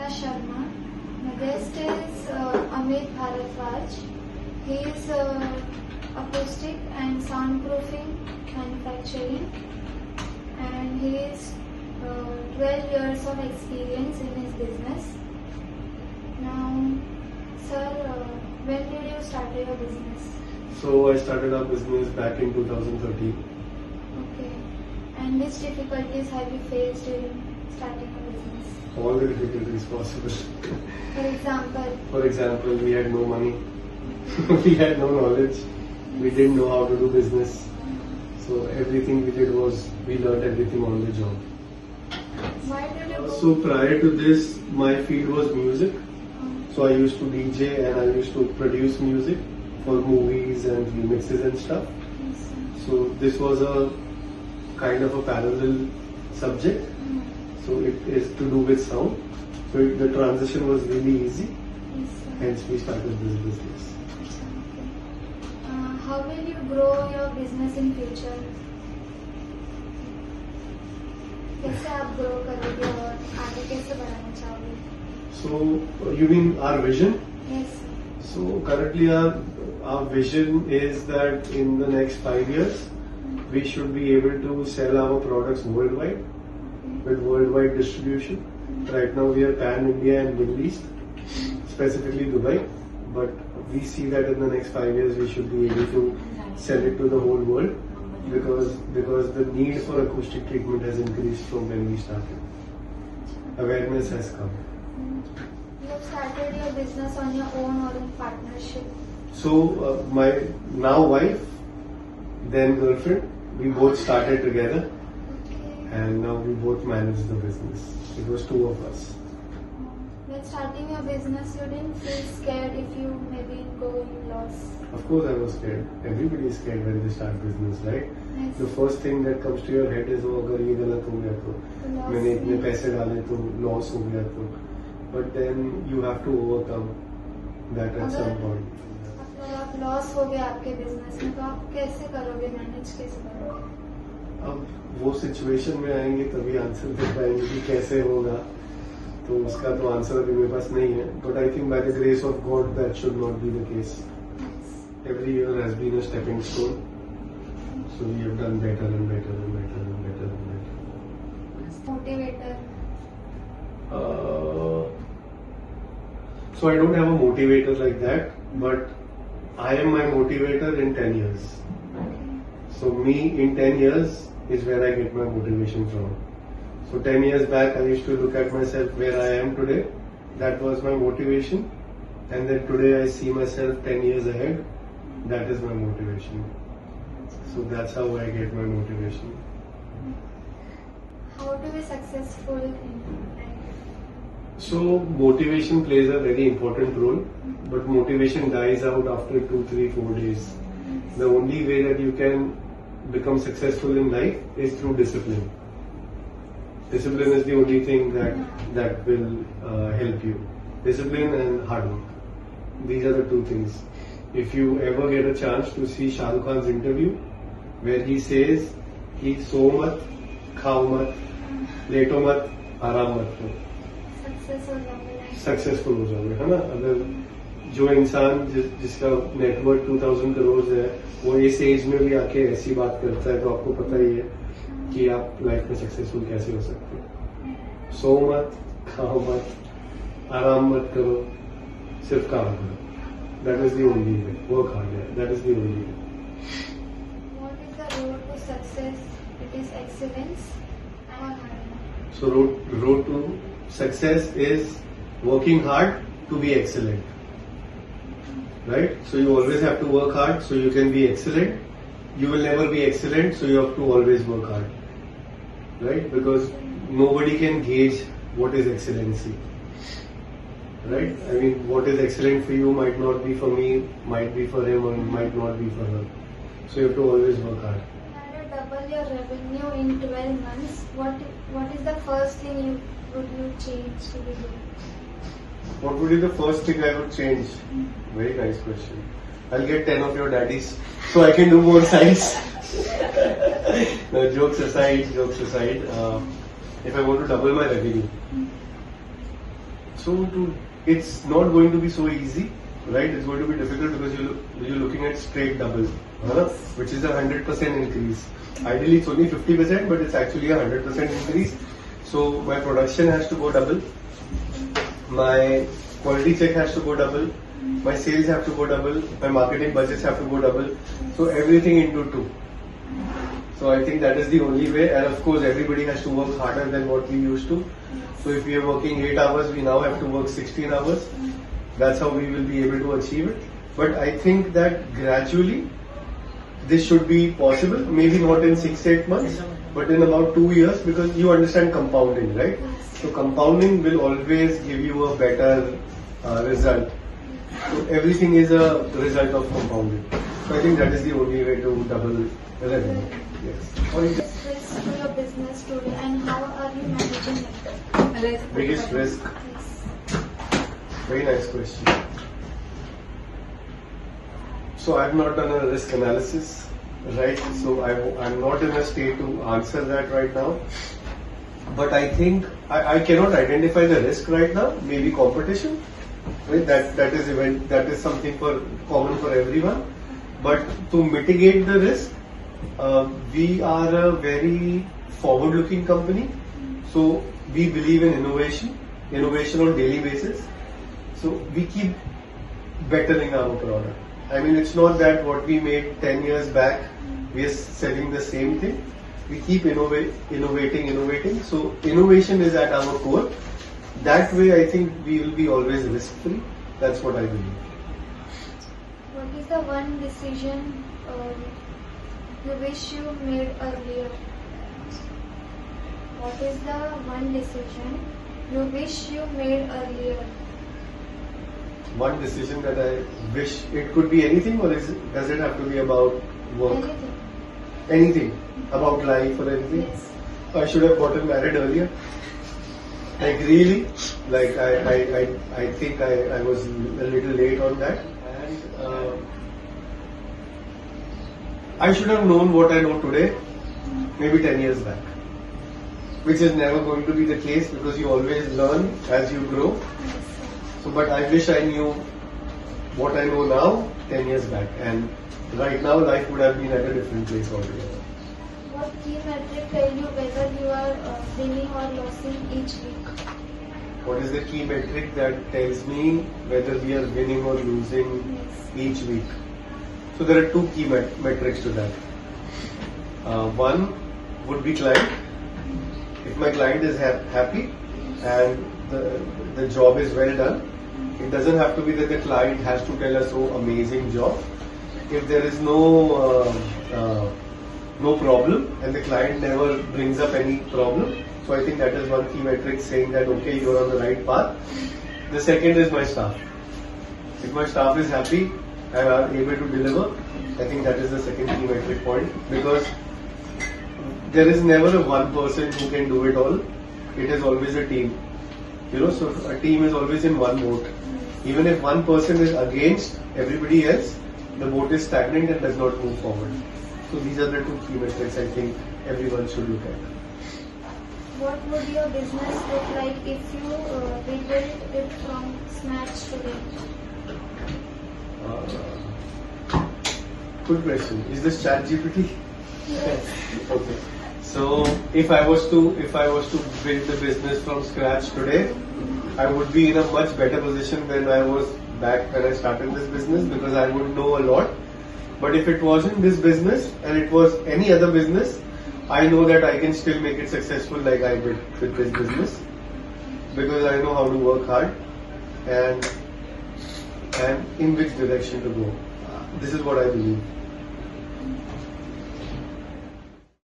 Sharma. My guest is Amit Bharadwaj. He is acoustic and soundproofing manufacturing, and he is 12 years of experience in his business. Now, sir, when did you start your business? So I started our business back in 2013. Okay. And which difficulties have you faced during starting a business? All the difficulties possible. For example, we had no money. We had no knowledge. We didn't know how to do business. So everything we did was we learned everything on the job. why did you go? So prior to this, my field was music. So I used to DJ and I used to produce music for movies and remixes and stuff. Yes, sir. So this was a kind of a parallel subject. So it is to do with sound. So the transition was really easy. Yes, sir. Hence we started this business. Okay. How will you grow your business in future? कैसे आप grow करोगे और आगे कैसे बढ़ाना चाहोगे? So you mean our vision? Yes, sir. So currently our vision is that in the next 5 years we should be able to sell our products worldwide with worldwide distribution. Right now we are pan India and Middle East, specifically Dubai, but we see that in the next 5 years we should be able to sell it to the whole world because the need for acoustic treatment has increased from when we started. Awareness has come. You have started your business on your own or in partnership? So my now wife, then girlfriend, we both started together. Okay. And now we both manage the business. It was two of us. When starting your business, you didn't feel scared if you maybe go in loss? Of course I was scared. Everybody is scared when they start business, right? Yes. The first thing that comes to your head is, oh, अगर ये गलत हो गया तो Loss. मैंने इतने पैसे डाले तो loss हो गया तो. But then you have to overcome that at some point. अगर आप लॉस हो गया आपके बिजनेस में तो आप कैसे करोगे, मैनेज कैसे करोगे? अब वो सिचुएशन में आएंगे तभी आंसर दे पाएंगे कि कैसे होगा. तो उसका तो आंसर अभी मेरे पास नहीं है. But I think by the grace of God that should not be the case. Every year has been a stepping stone. So we have done better and better and better and better and better. Motivator. So I don't have a motivator like that, but I am my motivator in 10 years. So me in 10 years is where I get my motivation from. So 10 years back I used to look at myself where I am today. That was my motivation. And then today I see myself 10 years ahead. That is my motivation. So that's how I get my motivation. How to be successful in life? So motivation plays a very important role, but motivation dies out after 2, 3, 4 days. The only way that you can become successful in life is through discipline. Discipline is the only thing that will help you. Discipline and hard work. These are the two things. If you ever get a chance to see Shah Rukh Khan's interview, where he says कि सो मत, खाओ मत, लेटो मत, आराम मत करो, successful हो जाओगे, है ना. अगर जो इंसान जिसका नेटवर्थ 2000 करोड़ है वो इस एज में भी आके ऐसी बात करता है तो आपको पता ही है कि आप लाइफ में सक्सेसफुल कैसे हो सकते हो. सो मत, खाओ मत, आराम मत करो, सिर्फ काम करो. That is the only way. Work hard. That is the only way. What is the road to success? It is excellence or hard work? So road to success is working hard to be excellent. Right? So you always have to work hard so you can be excellent. You will never be excellent, so you have to always work hard. Right? Because nobody can gauge what is excellency. Right? I mean, what is excellent for you might not be for me, might be for him, or might not be for her. So you have to always work hard. If you double your revenue in 12 months, what is the first thing would you change to be good? What would be the first thing I would change? Very nice question. I'll get 10 of your daddies so I can do more sides. No, jokes aside, if I want to double my revenue. It's not going to be so easy, right? It's going to be difficult because you're looking at straight double, which is a 100% increase. Ideally, it's only 50%, but it's actually a 100% increase. So my production has to go double, my quality check has to go double, my sales have to go double, my marketing budgets have to go double. So everything into 2. So I think that is the only way, and of course everybody has to work harder than what we used to. So if we are working 8 hours, we now have to work 16 hours. That's how we will be able to achieve it. But I think that gradually this should be possible, maybe not in 6-8 months, but in about 2 years, because you understand compounding, right? So compounding will always give you a better result. So everything is a result of compounding. So I think that is the only way to double revenue. Yes. Risk to your business today, and how are you managing it? Biggest risk. Yes. Very nice question. So I've not done a risk analysis, right? So I'm not in a state to answer that right now. But I think I cannot identify the risk right now. Maybe competition, right? That is something common for everyone. But to mitigate the risk, we are a very forward-looking company. So we believe in innovation on daily basis. So we keep bettering our product. I mean, it's not that what we made 10 years back, we are selling the same thing. We keep innovating. So innovation is at our core. That way, I think we will be always risk-free. That's what I believe. What is the one decision you wish you made earlier? What is the one decision you wish you made earlier? One decision that I wish, it could be anything, or does it have to be about work? Anything about life or anything? Yes. I should have gotten married earlier. Like really, like I think I was a little late on that, and I should have known what I know today, maybe 10 years back, which is never going to be the case because you always learn as you grow. So, but I wish I knew what I know now 10 years back, and right now life would have been at a different place altogether. What key metric tell you whether you are winning or losing each week? What is the key metric that tells me whether we are winning or losing each week? So there are 2 key metrics to that. One would be client. If my client is happy and the job is well done, it doesn't have to be that the client has to tell us, "Oh, amazing job." If there is no problem and the client never brings up any problem, so I think that is one key metric saying that okay, you are on the right path. The second is my staff. If my staff is happy and are able to deliver, I think that is the second key metric point, because there is never a one person who can do it all. It is always a team. So a team is always in one boat. Even if one person is against everybody else, the boat is stagnant and does not move forward. So these are the 2 key metrics I think everyone should look at. What would your business look like if you rebuilt it from scratch today? Good question. Is this ChatGPT? Yes. Okay. So if I was to build the business from scratch today, I would be in a much better position than I was back when I started this business, because I would know a lot. But if it wasn't this business and it was any other business, I know that I can still make it successful like I did with this business, because I know how to work hard and in which direction to go. This is what I believe.